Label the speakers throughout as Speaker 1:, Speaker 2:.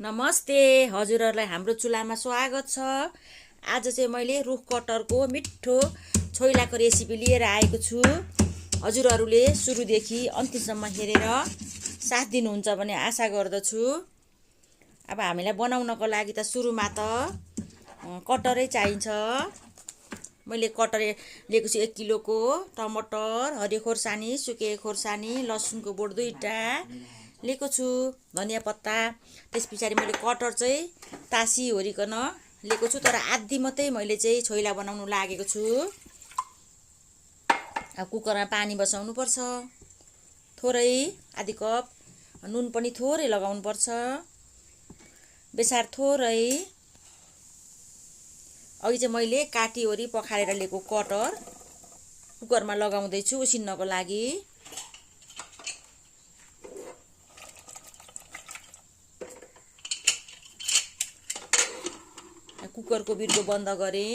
Speaker 1: नमस्ते हजुरहरुलाई हाम्रो चुलामा स्वागत छ। आज चाहिँ मैले रुख कटहरको मिठो छोइलाको रेसिपी लिएर आएको छु। हजुरहरुले सुरुदेखि अन्तिमसम्म हेरेर साथ दिनुहुन्छ भन्ने आशा गर्दछु। अब हामीलाई बनाउनको लागि त सुरुमा त कटहरै चाहिन्छ। मैले कटहर लिएको छु 1 किलोको, टमाटर, हरियो खोर्सानी, सुकेको खोर्सानी, लसुनको बोट 2टा लिएको छु, धनिया पत्ता। त्यसपछि मैले कटहर चाहिँ तासी ओरिकन लिएको छु, तर आधी मात्रै मैले चाहिँ छोइला बनाउन लागेको छु। अब कुकरमा पानी बसाउनु पर्छ, थोरै आधी कप। नुन पनि थोरै लगाउनु पर्छ, बेसार थोरै। अघि चाहिँ मैले काटिओरी पखालेर लिएको कटहर कुकरमा लगाउँदै छु उसिन्नको लागि। कुकरको बिर्को बन्द गरे।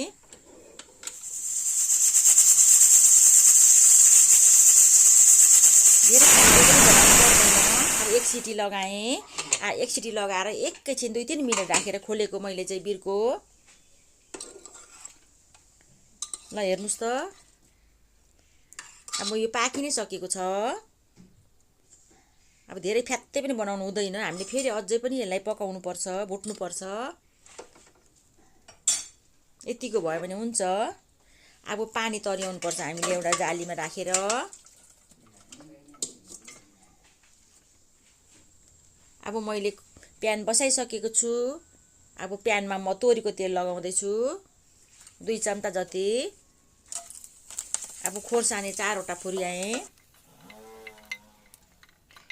Speaker 1: अब 1 सिटी लगाएँ। 1 सिटी लगाएर एकैछिन 2-3 मिनेट राखेर खोलेको मैले चाहिँ बिर्को। ल हेर्नुस् त, अब यो पाकि नै सकेको छ। अब धेरै फ्यात्तै पनि बनाउनु हुँदैन, हामीले फेरि अझै पनि यसलाई पकाउनु पर्छ, भुट्नु पर्छ। यतिको भयो भने हुन्छ। अब पानी तर्याउनु पर्छ हामीले एउटा जालीमा राखेर। अब मैले प्यान बसाइसकेको छु। अब प्यानमा म तोरीको तेल लगाउँदै छु 2 चम्चा जति। अब खोर्सानी 4वटा फुर्याएँ।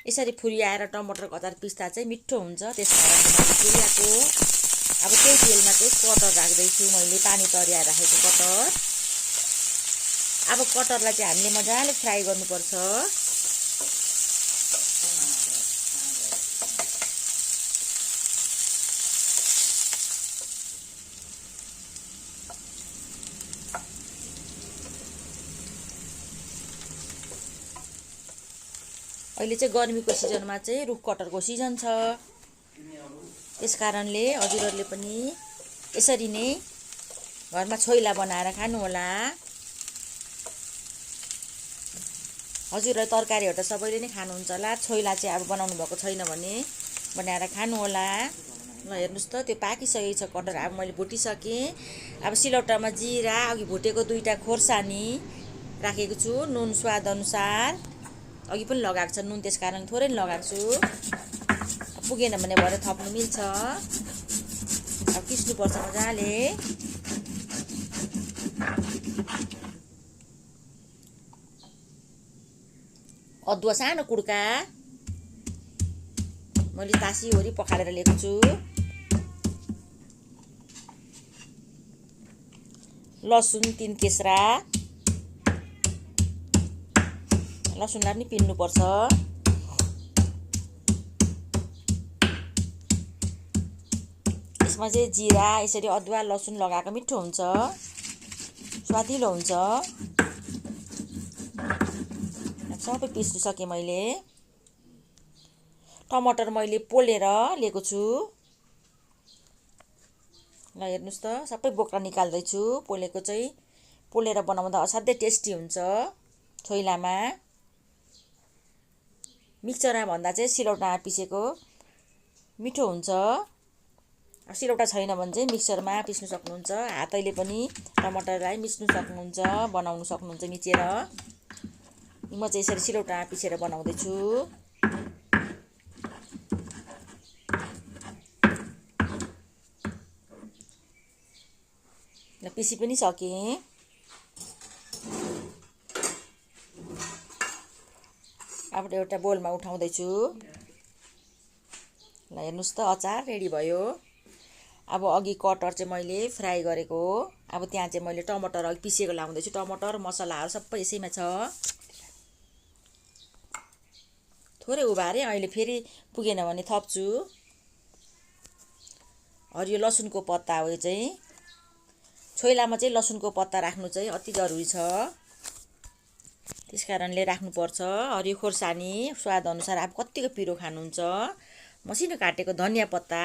Speaker 1: यसरी फुर्याएर टमाटरको अचार पिस्दा चाहिँ मिठो हुन्छ, त्यसकारण मैले फुर्याएको। अब त्यही तेलमा चाहिँ कटहर राख्दैछु, मैले पानी तर्याएर राखेको कटहर। अब कटहरलाई चाहिँ हामीले मजाले फ्राई गर्नुपर्छ। अहिले चाहिँ गर्मीको सिजनमा चाहिँ रुख कटहरको सिजन छ, त्यसकारणले हजुरहरुले पनि यसरी नै घरमा छोइला बनाएर खानुहोला। हजुरहरु तरकारीहरु त सबैले नै खानुहुन्छ होला, छोइला चाहिँ अब बनाउनु भएको छैन भने बनाएर खानुहोला। ल हेर्नुस् त, त्यो पाकिसकेको छ कटहर। अब मैले भुटिसकेँ। अब सिलौटामा जिरा, अघि भुटेको 2टा खोर्सानी राखेको छु, नुन स्वाद अनुसार। अघि पनि लगाएको छ नुन, त्यसकारण थोरै लगाएको छु। पुगेन भने भएर थप्नु मिल्छ। अब पिस्नुपर्छ मजाले। अदुवा सानो कुड्का मैले तासी ओरी पखालेर लिएको छु। लसुन 3 केस्रा, लसुनलाई पनि पिन्नुपर्छ। यसमा चाहिँ जिरा, यसरी अदुवा लसुन लगाएको मिठो हुन्छ, स्वादिलो हुन्छ। सबै पिस्नु सकेँ मैले। टमाटर मैले पोलेर लिएको छु। ल हेर्नुस् त, सबै बोक्रा निकाल्दैछु। पोलेको चाहिँ पोलेर बनाउँदा असाध्यै टेस्टी हुन्छ छोइलामा। मिक्सरमा भन्दा चाहिँ सिलौटामा पिसेको मिठो हुन्छ। सिलौटा छैन भने चाहिँ मिक्सरमा पिस्नु सक्नुहुन्छ। हातैले पनि टमाटरलाई मिच्नु सक्नुहुन्छ, बनाउनु सक्नुहुन्छ मिचेर। म चाहिँ यसरी सिलौटामा पिसेर बनाउँदैछु। ल पिसी पनि सकेँ। अब एउटा बोलमा उठाउँदैछु। ल हेर्नुस् त, अचार रेडी भयो। अब अघि कटहर चाहिँ मैले फ्राई गरेको, अब त्यहाँ चाहिँ मैले टमाटर अघि पिसेको लाउँदैछु। टमाटर मसलाहरू सबै यसैमा छ। थोरै उभारेँ, अहिले फेरि पुगेन भने थप्छु। हरियो लसुनको पत्ता हो यो चाहिँ। छोइलामा चाहिँ लसुनको पत्ता राख्नु चाहिँ अति जरुरी छ, त्यसकारणले राख्नुपर्छ। हरियो खोर्सानी स्वाद अनुसार, अब कतिको पिरो खानुहुन्छ मसिनो काटेको धनिया पत्ता,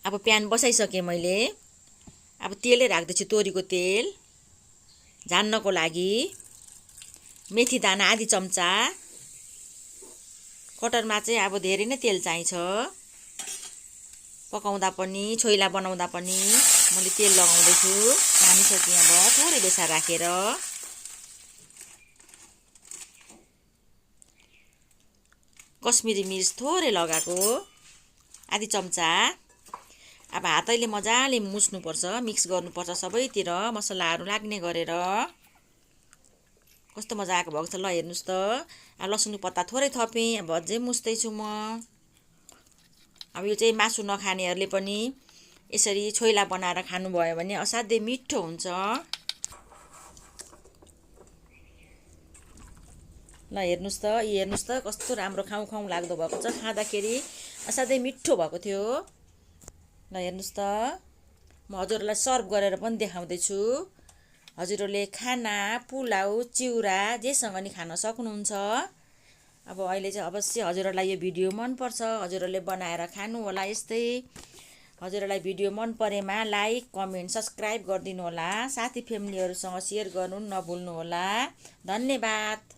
Speaker 1: अब प्यान बसाइसकेँ मैले। अब तेलै राख्दैछु, तोरीको तेल झान्नको लागि। मेथी दाना आधी चम्चा। कटहरमा चाहिँ अब धेरै नै तेल चाहिन्छ, पकाउँदा पनि छोइला बनाउँदा पनि। मैले तेल लगाउँदैछु, हानिसकेँ अब थोरै बेसार राखेर। कश्मिरी मिर्च थोरै लगाएको, आधी चम्चा। अब हातैले मजाले मुस्नुपर्छ, मिक्स गर्नुपर्छ सबैतिर मसलाहरू लाग्ने गरेर। कस्तो मजाको भएको छ ल, हेर्नुहोस् त। अब लसुनको पत्ता थोरै थपेँ, अब अझै मुस्दैछु म। अब यो चाहिँ मासु नखानेहरूले पनि यसरी छोइला बनाएर खानुभयो भने असाध्यै मिठो हुन्छ। ल हेर्नुहोस् त, कस्तो राम्रो खाउँ खाउँ लाग्दो भएको छ। खाँदाखेरि असाध्यै मिठो भएको थियो। ल हेर्नुहोस् त, म हजुरहरूलाई सर्भ गरेर पनि देखाउँदैछु। हजुरहरूले खाना, पुलाउ, चिउरा जेसँग नि खान सक्नुहुन्छ। अब अहिले चाहिँ अवश्य हजुरहरूलाई यो भिडियो मनपर्छ, हजुरहरूले बनाएर खानु होला यस्तै। हजुरहरूलाई भिडियो मन परेमा लाइक, कमेन्ट, सब्सक्राइब गरिदिनु होला। साथी फ्यामिलीहरूसँग सेयर गर्नु नभुल्नु होला। धन्यवाद।